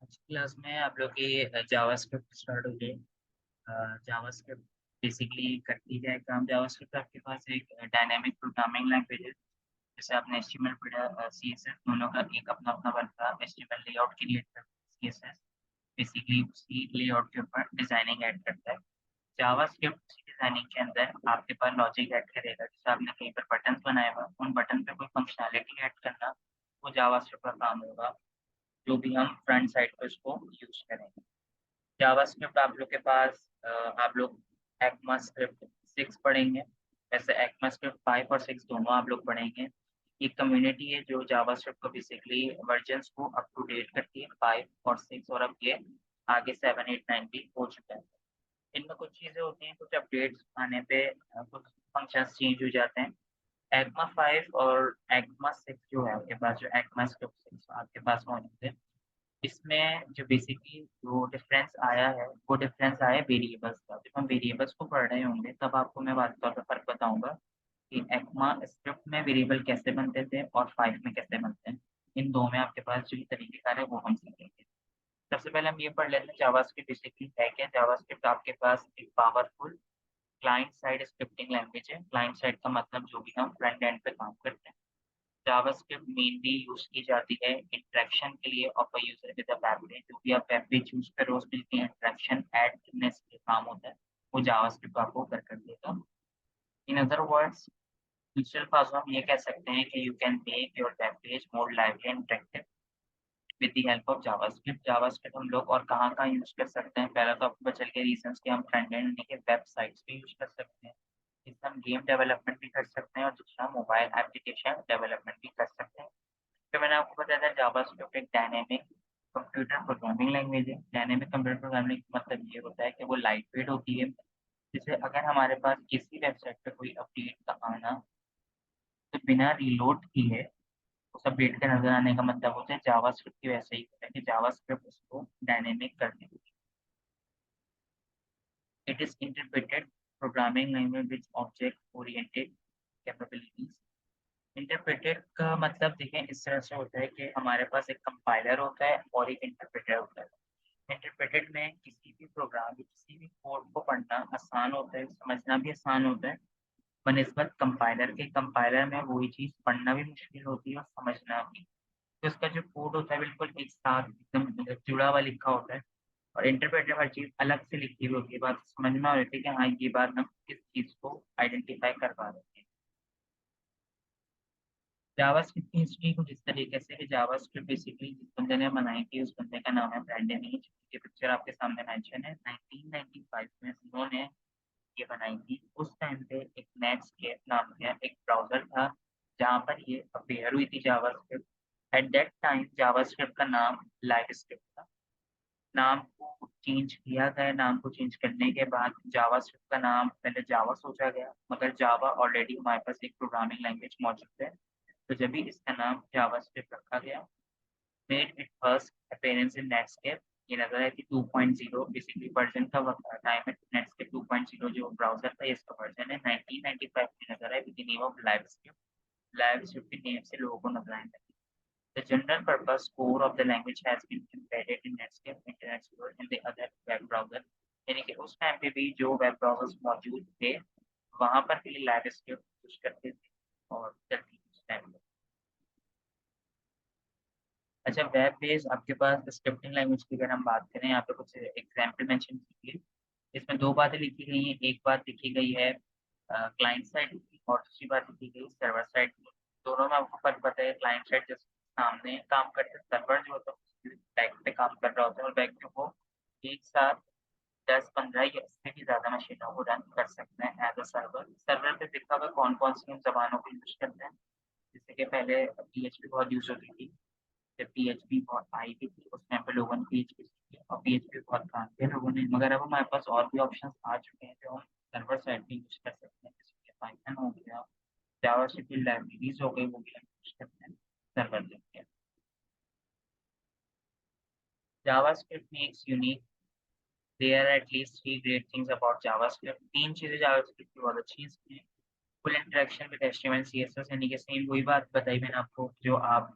Class में आप लोग की जावास्क्रिप्ट स्टार्ट हो गई। जावास्क्रिप्ट बेसिकली करती है काम। जावास्क्रिप्ट आपके पास एक डायनामिक प्रोग्रामिंग लैंग्वेज है। जैसे आपने एचटीएमएल पढ़ा, सीएसएस दोनों का एक अपना अपना बनता है। एचटीएमएल लेआउट क्रिएट करता है, सीएसएस बेसिकली उसी लेआउट के ऊपर डिजाइनिंग ऐड करता है। जावास्क्रिप्ट उसी डिजाइनिंग के अंदर आपके पास लॉजिक ऐड करेगा। जैसे आपने कहीं पर बटन बनाया हुआ, उन बटन पे कोई फंक्शनैलिटी ऐड करना, वो जावास्क्रिप्ट का काम होगा, जो भी हम फ्रंट साइड पे उसको यूज करेंगे। जावास्क्रिप्ट आप लोग के पास आप लोग ECMA स्क्रिप्ट 6 पढ़ेंगे। वैसे ECMA स्क्रिप्ट 5 और 6 दोनों आप लोग पढ़ेंगे। एक कम्युनिटी है जो जावास्क्रिप्ट को बेसिकली वर्जन्स को अप टू डेट करती है, 5 और 6, और अब ये आगे 7 8 9 भी हो चुका है। इनमें कुछ चीज़ें होती हैं, कुछ अपडेट्स आने पे कुछ फंक्शंस चेंज हो जाते हैं। ECMA 5 और ECMA 6 जो है आपके पास, जो ECMA स्क्रिप्ट 6 आपके पास मौजूद है, इसमें जो बेसिकली जो डिफरेंस आया है, वो डिफरेंस आया है वेरिएबल्स का। जब हम वेरिएबल्स को पढ़ रहे होंगे तब आपको मैं बात तौर पर फर्क बताऊंगा कि ECMA स्क्रिप्ट में वेरिएबल कैसे बनते थे और 5 में कैसे बनते हैं। इन दो में आपके पास जो तरीकेकार है वो हम सीखेंगे। सबसे पहले हम ये पढ़ लेते हैं जावास्क्रिप्ट बेसिकली है क्या। जावास्क्रिप्ट आपके पास एक powerful client side scripting language है। क्लाइंट साइड का मतलब जो भी हम फ्रंट एंड पे काम करते हैं। जावास्क्रिप्ट मेनली यूज की जाती है इंटरेक्शन के लिए of a user with a web page. जो भी आप वेब पेज यूज कर रहे हो उसमें इंटरेक्शन ऐड करने से काम होता है, वो जावास्क्रिप्ट आपको कर देगा। इन अदर वर्ड्स, दूसरे अल्फाजों में हम ये कह सकते हैं कि you can make your web page more lively and interactive with the help of JavaScript. JavaScript हम लोग और कहाँ कहाँ यूज कर सकते हैं। पहला तो आपको बचल के रीजंस कि हम फ्रंट एंड के वेबसाइट्स पे यूज कर सकते हैं, इससे हम गेम डेवलपमेंट भी कर सकते हैं, और दूसरा मोबाइल एप्लीकेशन डेवलपमेंट भी कर सकते हैं। तो मैंने आपको बताया था जावास्क्रिप्ट एक डायनेमिक कंप्यूटर प्रोग्रामिंग लैंग्वेज है। डायनेमिक कंप्यूटर प्रोग्रामिंग का मतलब ये होता है कि वो लाइट वेट होती है। जैसे अगर हमारे पास किसी वेबसाइट पे कोई अपडेट का आना, तो बिना रीलोड किए उस अपडेट के नजर आने का मतलब होता है जावास्क्रिप्ट की। वैसे ही होता है कि जावास्क्रिप्ट उसको डायनेमिक कर देती है। It is interpreted programming language with object oriented capabilities. Interpreted का मतलब देखें इस तरह से होता है कि हमारे पास एक कंपाइलर होता है और एक इंटरप्रेटर होता है। इंटरप्रेटेड में किसी भी प्रोग्राम किसी भी कोड को पढ़ना आसान होता है, समझना भी आसान होता है, बनिस्बत कंपाइलर के। कंपाइलर में वही चीज़ पढ़ना भी मुश्किल होती है और समझना भी। तो इसका जो कोड होता है बिल्कुल एक साथ एकदम जुड़ा हुआ लिखा होता है, और इंटरप्रेटर हर चीज़ अलग से लिखी हुई होती है। बात समझ में आ रही थी कि हाँ ये बात हम किस चीज़ को आइडेंटिफाई कर पा रहे हैं। जावास्क्रिप्ट की हिस्ट्री कुछ इस तरीके से कि जावास्क्रिप्ट बेसिकली जिस बंदे ने बनाई थी उस बंदे का नाम है ब्रैंडन ईच। ये पिक्चर आपके सामने मेंशन है। 1995 में उन्होंने ये बनाई थी। उस टाइम पे एक नेटस्केप नाम का एक ब्राउजर था जहाँ पर ये अपेयर हुई थी JavaScript. At that time JavaScript का नाम लाइव स्क्रिप्ट था। नाम को चेंज किया गया। नाम को चेंज करने के बाद जावास्क्रिप्ट का नाम पहले जावा सोचा गया, मगर जावा ऑलरेडी हमारे पास एक प्रोग्रामिंग लैंग्वेज मौजूद है, तो जब भी इसका नाम जावास्क्रिप्ट रखा गया। Made it first appearance in Netscape. ये नजर है कि 2.0 बेसिकली वर्जन का टाइम है। नेटस्केप 2.0 जो ब्राउजर था इसका वर्जन है 1995 में नजर है with the name of live script. Live script के नेम से लोगों को नजर आएंगे। The general purpose core of the language has been embedded in Netscape, Internet Explorer and the other web browser। यानी कि उस टाइम पे भी जो वेब ब्राउजर्स मौजूद थे वहां पर भी लाइव स्क्रिप्ट यूज करते थे और चलती थी उस टाइम पे। अच्छा, वेब पेज आपके पास स्क्रिप्टिंग लैंग्वेज की अगर हम बात करें, यहाँ पे कुछ एग्जाम्पल मेंशन कीजिए। इसमें दो बातें लिखी गई हैं। एक बात लिखी गई है क्लाइंट साइड की, और दूसरी बात लिखी गई सर्वर साइड की। दोनों में आपको फर्क पता है। क्लाइंट साइड जैसे सामने काम करते, सर्वर जो होता है बैक पे काम कर रहा होता है, और बैक पे वो एक साथ 10 15 या इससे भी ज्यादा मशीनों को रन कर सकते हैं एज अ सर्वर। सर्वर पे लिखा हुआ कौन कौन सी हम जबानों को यूज करते हैं। जैसे कि पहले PHP बहुत यूज होती थी। जब PHP बहुत आई भी थी उस टाइम पे लोगों ने PHP सीखी और PHP बहुत काम किया लोगों ने, मगर अब हमारे पास और भी ऑप्शंस आ चुके हैं जो हम सर्वर साइड पे यूज कर सकते हैं। जैसे पाइथन हो गया, जावास्क्रिप्ट की लाइब्रेरीज हो गई, वो भी हम यूज करते हैं सर्वर पे। JavaScript makes unique. There are at least 3 great things about JavaScript. 3 चीजें जावास्क्रिप्ट की बहुत अच्छी हैं। Full interaction with HTML CSS, यानी कि सेम वही बात बताई मैंने आपको जो आप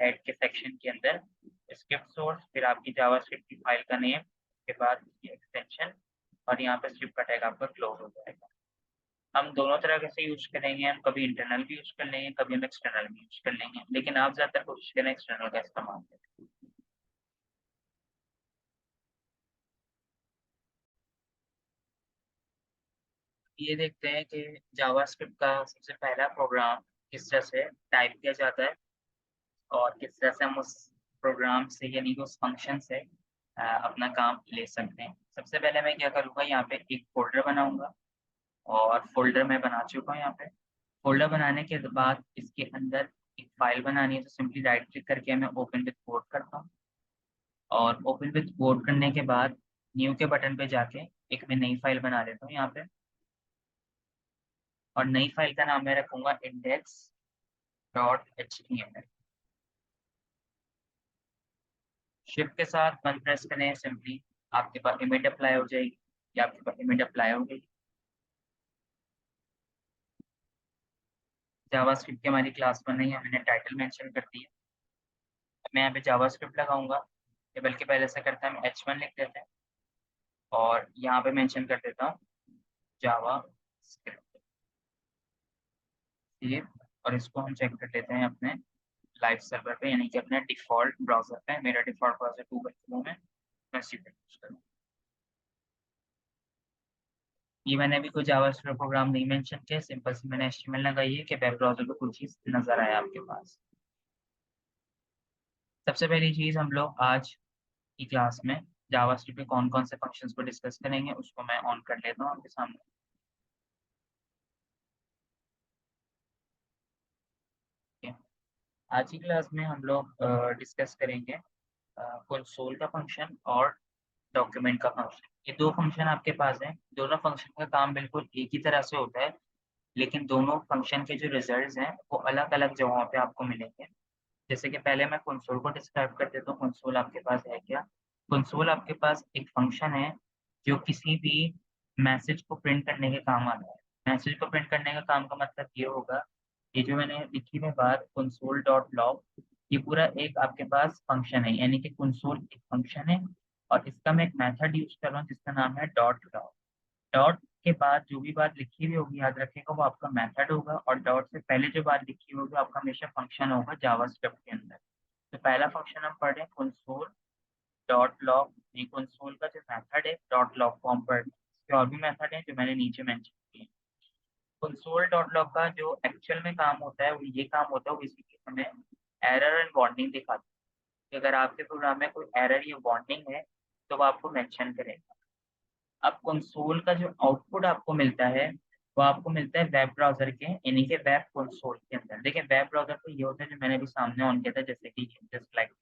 हेड के सेक्शन के अंदर स्क्रिप्ट सोर्स, फिर आपकी जावास्क्रिप्ट की फाइल का नेम, उसके बाद एक्सटेंशन, और यहाँ पे स्क्रिप्ट का टैग आपका क्लोज हो जाएगा। हम दोनों तरह से यूज करेंगे, हम कभी इंटरनल भी यूज कर लेंगे, कभी हम एक्सटर्नल भी यूज कर लेंगे, लेकिन आप ज्यादातर कोशिश करें एक्सटर्नल का इस्तेमाल करें। ये देखते हैं कि जावास्क्रिप्ट का सबसे पहला प्रोग्राम किस तरह से टाइप किया जाता है और किस तरह से हम उस प्रोग्राम से यानी कि उस फंक्शन से अपना काम ले सकते हैं। सबसे पहले मैं क्या करूँगा, यहाँ पे एक फोल्डर बनाऊंगा, और फोल्डर मैं बना चुका हूँ। यहाँ पे फोल्डर बनाने के बाद इसके अंदर एक फाइल बनानी है, तो सिंपली राइट क्लिक करके मैं ओपन विथ कोड करता हूँ, और ओपन विथ कोड करने के बाद न्यू के बटन पे जाके एक मैं नई फाइल बना लेता हूँ यहाँ पे, और नई फाइल का नाम मैं रखूंगा index.html। शिफ्ट के साथ बटन प्रेस करें, सिंपली आपके पास इमेज अप्लाई हो जाएगी, या आपके पास इमेज अप्लाई हो गई। जावास्क्रिप्ट की हमारी क्लास बन रही है, मैंने टाइटल मेंशन कर दिया। मैं यहाँ पे जावास्क्रिप्ट लगाऊंगा, या बल्कि पहले से करता है, हम H1 लिख देते हैं, और यहाँ पे मेंशन कर देता हूँ जावा स्क्रिप्ट, ये, और इसको हम चेक कर लेते हैं अपने लाइव सर्वर पे, यानी कि अपने डिफॉल्ट ब्राउजर पे। मेरा डिफॉल्ट ब्राउजर गूगल क्रोम है, मैं इसी पे यूज करूँ। ये मैंने अभी कोई जावास्क्रिप्ट प्रोग्राम नहीं मेंशन किया, सिंपल सी मैंने HTML लगाई है कि वेब ब्राउजर पे कुछ चीज नजर आए आपके पास। सबसे पहली चीज हम लोग आज की क्लास में जावास्क्रिप्ट के कौन कौन से फंक्शंस को डिस्कस करेंगे, उसको मैं ऑन कर लेता हूँ आपके सामने। ठीक है? आज की क्लास में हम लोग डिस्कस करेंगे कंसोल का फंक्शन और डॉक्यूमेंट का फंक्शन। ये दो फंक्शन आपके पास हैं, दोनों फंक्शन का काम बिल्कुल एक ही तरह से होता है, लेकिन दोनों फंक्शन के जो रिजल्ट्स हैं वो अलग अलग जगहों पे आपको मिलेंगे। जैसे कि पहले मैं कंसोल को डिस्क्राइब कर देता हूँ। कंसोल आपके पास है क्या? कंसोल आपके पास एक फंक्शन है जो किसी भी मैसेज को प्रिंट करने के काम आता है। मैसेज को प्रिंट करने का काम का मतलब ये होगा, ये जो मैंने लिखी है बात कंसोल डॉट लॉग, ये पूरा एक आपके पास फंक्शन है, यानी कि कंसोल एक फंक्शन है, और इसका मैं एक मेथड यूज कर रहा हूँ जिसका नाम है डॉट लॉग। डॉट के बाद जो भी बात लिखी हुई होगी याद रखिएगा वो आपका मेथड होगा, और डॉट से पहले जो बात लिखी होगी वो आपका हमेशा फंक्शन होगा जावास्क्रिप्ट के अंदर। तो पहला फंक्शन हम पढ़ रहे हैं कंसोल डॉट लॉग। ये कंसोल का जो मेथड है डॉट लॉग को हम पढ़ रहे हैं, इसके और भी मेथड है जो मैंने नीचे मेंशन किए। कंसोल डॉट लॉग का जो एक्चुअल में काम होता है वो ये काम होता है, वो बेसिकली हमें एरर एंड वार्निंग दिखाता है कि अगर आपके प्रोग्राम में कोई एरर या वार्निंग है तो वो आपको मेंशन करेगा। अब कंसोल का जो आउटपुट आपको मिलता है वो आपको मिलता है वेब ब्राउजर के, यानी कि वेब कंसोल के अंदर। देखिए वेब ब्राउजर तो ये होता है जो मैंने अभी सामने ऑन किया था, जैसे कि जस्ट लाइक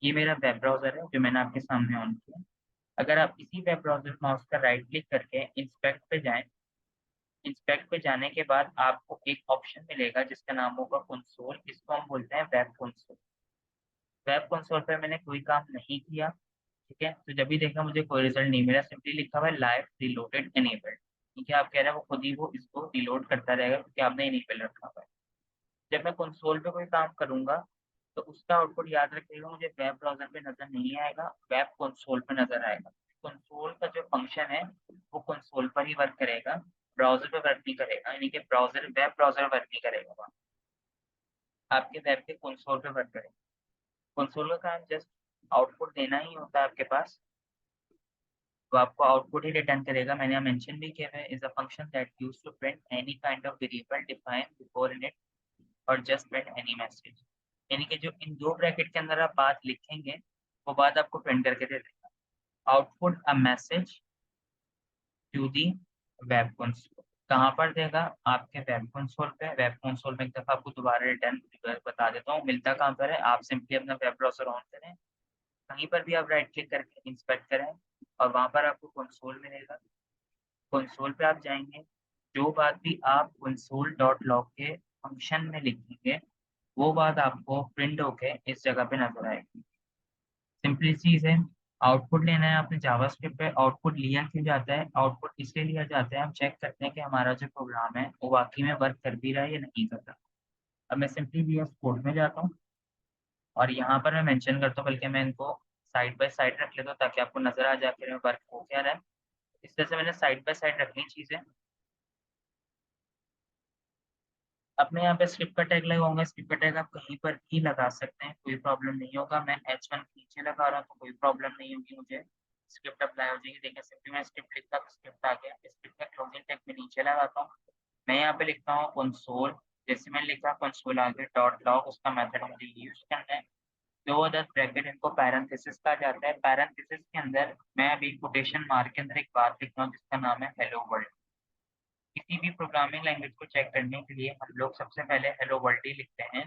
ये मेरा वेब ब्राउजर है जो मैंने आपके सामने ऑन किया। अगर आप इसी वेब ब्राउजर माउस का राइट क्लिक करके इंस्पेक्ट पे जाएं, इंस्पेक्ट पे जाने के बाद आपको एक ऑप्शन मिलेगा जिसका नाम होगा कंसोल, इसको हम बोलते हैं वेब कंसोल। वेब कंसोल पे मैंने कोई काम नहीं किया, ठीक है, तो जब भी देखा मुझे कोई रिजल्ट नहीं मिला, सिंपली लिखा हुआ है लाइव रिलोडेड एनेबल्ड। ठीक है, आप कह रहे हैं वो खुद ही वो इसको रिलोड करता रहेगा क्योंकि आपने इनेबल रखा हुआ है। जब मैं कंसोल पे कोई काम करूंगा तो उसका आउटपुट याद रखिएगा मुझे वेब ब्राउजर पे नजर नहीं आएगा, वेब कंसोल पे नजर आएगा। कंसोल का जो फंक्शन है वो कंसोल पर ही वर्क करेगा, ब्राउजर पे वर्क नहीं करेगा, यानी कि ब्राउजर वेब ब्राउजर वर्क नहीं करेगा वहाँ, आपके वेब के कंसोल पे वर्क करेगा। कंसोल का काम जस्ट आउटपुट देना ही होता है आपके पास, तो आपको आउटपुट ही रिटर्न करेगा। मैंने यहाँ मेंशन भी किया है, is a function that use to print any kind of variable define before in it, और जस्ट प्रिंट एनी मैसेज। यानी कि जो इन दो ब्रैकेट के अंदर आप बात लिखेंगे वो बात आपको प्रिंट करके दे देगा। Output a message to the web console, कहाँ पर देगा? आपके वेब कंसोल पे। वेब कंसोल में एक दफा आपको दोबारा रिटर्न बता देता हूँ मिलता कहाँ पर है। आप सिंपली अपना वेब ब्राउजर ऑन करें, कहीं पर भी आप राइट क्लिक करके इंस्पेक्ट करें, और वहां पर आपको कंसोल मिलेगा। कंसोल पे आप जाएंगे, जो बात भी आप कंसोल डॉट लॉग के फंक्शन में लिखेंगे वो बात आपको प्रिंट होके इस जगह पे नजर आएगी। सिंपली चीज है, आउटपुट लेना है आपने जावास्क्रिप्ट पे। आउटपुट लिया क्यों जाता है? आउटपुट इसलिए लिया जाता है, हम चेक करते हैं कि हमारा जो प्रोग्राम है वो वाकई में वर्क कर भी रहा है या नहीं कर रहा। अब मैं सिंपली VS कोड में जाता हूँ, और यहाँ पर मैं मेंशन करता हूँ, बल्कि मैं इनको साइड बाय साइड रख लेता हूँ ताकि आपको नजर आ जाए फिर वर्क हो क्या रहा है। इस तरह से मैंने साइड बाय साइड रखनी चीजें। अब मैं यहाँ पे स्क्रिप्ट का टैग लगाऊंगा। स्क्रिप्ट का टैग आप कहीं पर भी लगा सकते हैं, कोई प्रॉब्लम नहीं होगा। मैं H1 नीचे लगा रहा हूँ तो कोई प्रॉब्लम नहीं होगी, मुझे स्क्रिप्ट अप्लाई हो जाएगी। देखिए सिंपली मैं स्क्रिप्ट लिखता हूँ, स्क्रिप्ट आ गया। स्क्रिप्ट का क्लोजिंग टैग मैं नीचे लगाता हूँ। मैं यहाँ पे लिखता हूँ कंसोल। जैसे मैंने लिखा कंसोल आ गया डॉट लॉग, उसका मेथड मुझे यूज करना है। दो अदर ब्रैकेट, इनको पैरेंथेसिस कहा जाता है। पैरेंथेसिस के अंदर मैं अभी कोटेशन मार्क के अंदर एक बात लिख रहा हूँ जिसका नाम है हेलो वर्ल्ड। किसी भी प्रोग्रामिंग लैंग्वेज को चेक करने के लिए हम लोग सबसे पहले हेलो वर्ल्ड ही लिखते हैं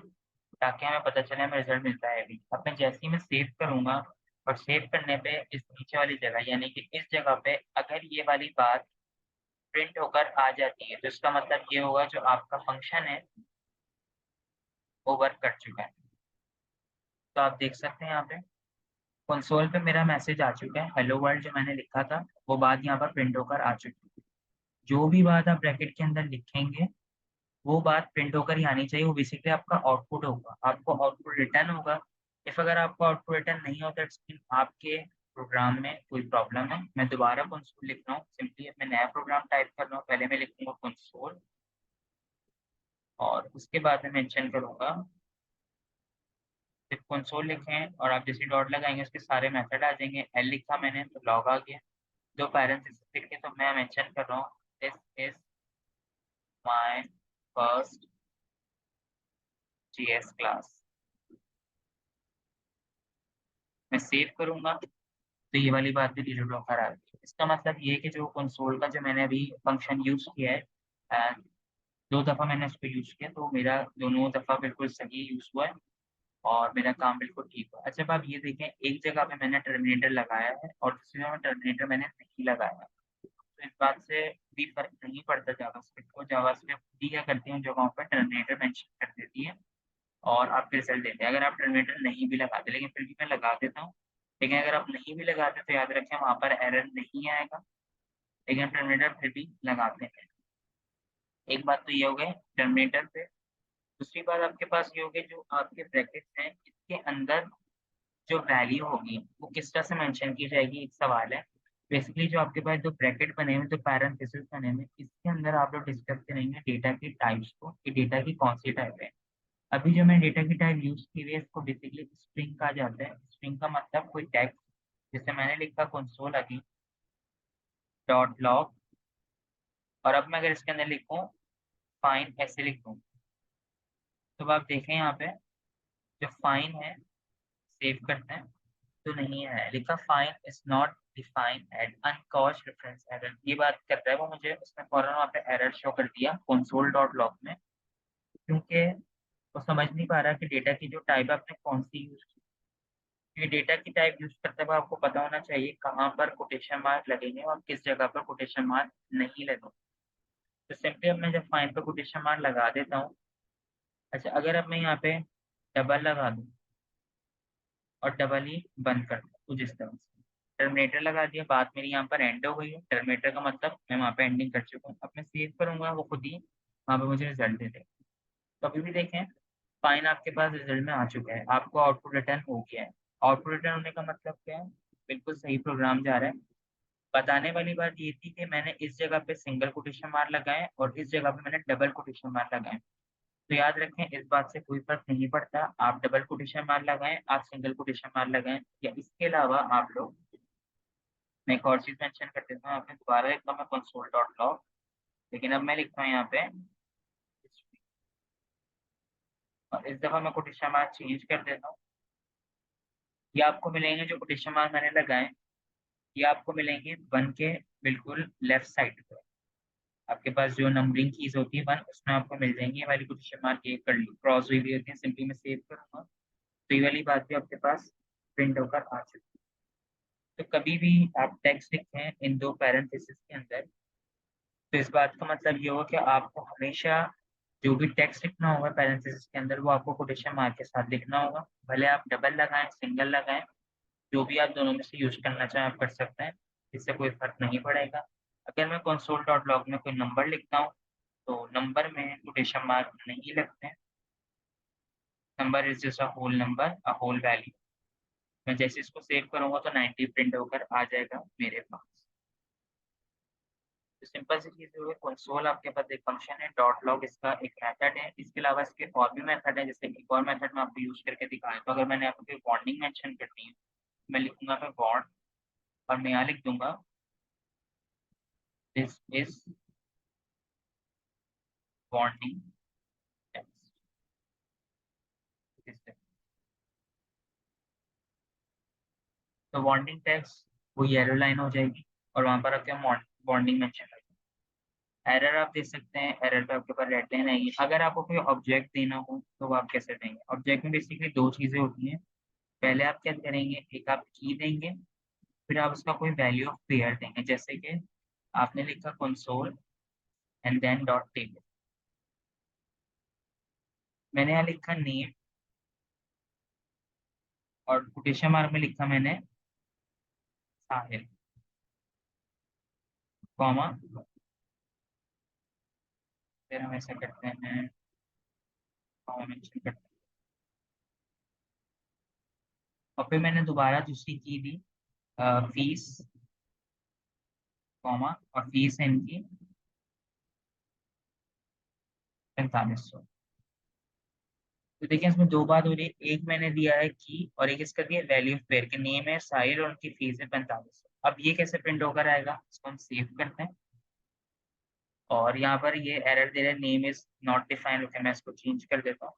ताकि हमें पता चले हमें रिजल्ट मिलता है अभी। अब मैं जैसे ही मैं सेव करूंगा और सेव करने पे इस नीचे वाली जगह यानी कि इस जगह पे अगर ये वाली बात प्रिंट होकर आ जाती है तो इसका मतलब ये होगा जो आपका फंक्शन है वो वर्क कर चुका है। तो आप देख सकते हैं यहाँ पे कंसोल पे मेरा मैसेज आ चुका है, हेलो वर्ल्ड जो मैंने लिखा था वो बात यहाँ पर प्रिंट होकर आ चुकी है। जो भी बात आप ब्रैकेट के अंदर लिखेंगे वो बात प्रिंट होकर ही आनी चाहिए, वो बेसिकली आपका आउटपुट होगा, आपको आउटपुट रिटर्न होगा। इफ अगर आपको आउटपुट रिटर्न नहीं होता इट्स मीन आपके प्रोग्राम में कोई प्रॉब्लम है। मैं दोबारा कंसोल लिख रहा हूँ, सिंपली मैं नया प्रोग्राम टाइप कर रहा हूँ। पहले मैं लिखूंगा कंसोल और उसके बाद मैं मेंशन करूंगा। सिर्फ कंसोल लिखें और आप जैसे डॉट लगाएंगे उसके सारे मेथड आ जाएंगे। एल लिखा मैंने तो लॉग आ गया। दो पैरेंथेसिस लिखे तो मैं मेंशन कर रहा हूँ this is my first GS class. मैं सेव करूंगा तो ये वाली बात भी डिलीट होकर आ गई। इसका मतलब ये है कि जो कंसोल का जो मैंने अभी फंक्शन यूज किया है, अ, दो दफा मैंने इसको यूज किया तो मेरा दोनों दफा बिल्कुल सही यूज हुआ है और मेरा काम बिल्कुल ठीक हुआ। अच्छा अब आप ये देखें, एक जगह पे मैंने टर्मिनेटर लगाया है और दूसरी जगह टर्मिनेटर मैंने नहीं लगाया है। तो इस बात से भी फर्क नहीं पड़ता जावास्क्रिप्ट को। जावास्क्रिप्ट भी क्या करती है उन जगहों पर टर्मिनेटर मेंशन कर देती है और आपके रिजल्ट देते हैं। अगर आप टर्मिनेटर नहीं भी लगाते, लेकिन फिर भी मैं लगा देता हूँ। लेकिन अगर आप नहीं भी लगाते तो याद रखें वहाँ पर एरर नहीं आएगा, लेकिन टर्मिनेटर फिर भी लगाते हैं। एक बात तो ये हो गई टर्मिनेटर पे। दूसरी बात आपके पास ये होगी जो आपके ब्रैकेट्स हैं इसके अंदर जो वैल्यू होगी वो किस तरह से मेंशन की जाएगी, एक सवाल है। बेसिकली जो आपके पास जो ब्रैकेट बने हुए, जो पैरेंथेसिस बने हुए, इसके अंदर आप लोग डिस्कस करेंगे डेटा की टाइप्स को कि डेटा की कौन सी टाइप है। अभी जो मैंने डेटा की टाइप यूज की हुई है इसको बेसिकली स्ट्रिंग कहा जाता है। स्ट्रिंग का मतलब कोई टेक्स्ट, जैसे मैंने लिखा कंसोल अभी डॉट लॉग और अब मैं अगर इसके अंदर लिखूं फाइन ऐसे लिख दूं तो अब आप देखें यहाँ पे जो फाइन है सेव करते हैं तो नहीं है लिखा fine is not define at uncaught reference error. ये बात करता है वो, मुझे उसने फौरन वहाँ पे एरर शो कर दिया कंसोल डॉट लॉग में, क्योंकि वो समझ नहीं पा रहा कि डेटा की जो टाइप आपने कौन सी यूज की। ये डेटा की टाइप यूज करते हुए आपको पता होना चाहिए कहाँ पर कोटेशन मार्क लगेंगे और किस जगह पर कोटेशन मार्क नहीं लगेंगे। तो सिंपली अब मैं जब फाइन पर कोटेशन मार्क लगा देता हूँ। अच्छा अगर अब मैं यहाँ पे डबल लगा दूँ और डबल ही बंद कर दूँ कुछ इस तरह से, टर्मिनेटर लगा दिया, बात मेरी यहाँ पर एंड हो गई है। टर्मिनेटर का मतलब मैं वहाँ पे एंडिंग कर चुका हूँ। अब मैं सेव करूंगा वो खुद ही वहाँ पे मुझे रिजल्ट दे देगा। तो अभी भी देखें फाइन आपके पास रिजल्ट में आ चुका है, आपको आउटपुट रिटर्न हो गया है। आउटपुट रिटर्न होने का मतलब क्या है, बिल्कुल सही प्रोग्राम जा रहा है। बताने वाली बात ये थी कि मैंने इस जगह पे सिंगल कोटेशन मार्क लगाए और इस जगह पे मैंने डबल कोटेशन मार्क लगाए। तो याद रखें इस बात से कोई फर्क नहीं पड़ता आप डबल कोटेशन मार्क लगाएं आप सिंगल कोटेशन मार्क लगाएं, या इसके अलावा आप लोग, मैं एक और चीज मेंशन कर देता हूँ आपने दोबारा लिखा मैं कंसोल डॉट लॉग, लेकिन अब मैं लिखता हूँ यहाँ पे और इस दफा मैं कोटेशन मार्क चेंज कर देता हूँ। ये आपको मिलेंगे जो कोटेशन मार्क मैंने लगाए, ये आपको मिलेंगे वन के बिल्कुल लेफ्ट साइड पे। आपके पास जो नंबरिंग कीज होती है वन उसमें आपको मिल जाएंगी ये वाली कोटेशन मार्क एक कर ली क्रॉस हुई भी होती है। सिंपली मैं सेव करूंगा तो ये वाली बात भी आपके पास प्रिंट होकर आ चुकी है। तो कभी भी आप टेक्स्ट लिखें इन दो पैरेंथेसिस के अंदर तो इस बात का मतलब ये होगा कि आपको हमेशा जो भी टेक्स्ट लिखना होगा पैरेंथेसिस के अंदर वो आपको कोटेशन मार्क के साथ लिखना होगा। भले आप डबल लगाएं सिंगल लगाएं, जो भी आप दोनों में से यूज करना चाहें आप कर सकते हैं, इससे कोई फर्क नहीं पड़ेगा। अगर मैं कंसोल डॉट लॉग में कोई नंबर लिखता हूँ तो नंबर में कोटेशन मार्क नहीं लगते हैं। Number is just a whole number, a whole value. मैं जैसे इसको सेव करूंगा तो 90 प्रिंट होकर आ जाएगा मेरे पास। तो सिंपल सी चीज हो गई। कंसोल आपके पास एक फंक्शन है, डॉट लॉग इसका एक मेथड है। इसके अलावा इसके और भी मेथड है, जैसे एक और मेथड मैं आपको यूज करके दिखाया। तो अगर मैंने आपको कोई बॉन्डिंग मेंशन करनी है, मैं लिखूंगा मैं बॉन्ड, और मैं यहाँ लिख दूंगा दिस इज बॉन्डिंग टेक्स्ट। तो बॉन्डिंग टेक्स्ट वो येलो लाइन हो जाएगी, और वहां पर आपके बॉन्डिंग मेंशन कर। एरर आप दे सकते हैं, एरर पे आपके पास रेड लाइन आएगी। अगर आपको कोई ऑब्जेक्ट देना हो तो वो आप कैसे देंगे? ऑब्जेक्ट में बेसिकली दो चीजें होती हैं। पहले आप क्या करेंगे, एक आप की देंगे, फिर आप उसका कोई वैल्यू ऑफ पेयर देंगे। जैसे कि आपने लिखा console and then dot table, मैंने यहाँ लिखा नेम, और कोटेशन मार्क में लिखा मैंने साहिल, कॉमा, फिर हम ऐसा करते हैं, कॉमा मेंशन करते हैं, और फिर मैंने दोबारा दूसरी की दी, फीस, कॉमा, और फीस है इनकी 4500। तो देखिए इसमें दो बात हो रही है, एक मैंने दिया है की, और एक इसका दिया वैल्यू ऑफ पेयर के नेम है साहिल और उनकी फीस है 4500। अब ये कैसे प्रिंट होकर आएगा, इसको हम सेव करते हैं। और यहाँ पर ये एरर दे रहा है name is not defined. Okay, मैं इसको चेंज कर देता हूँ।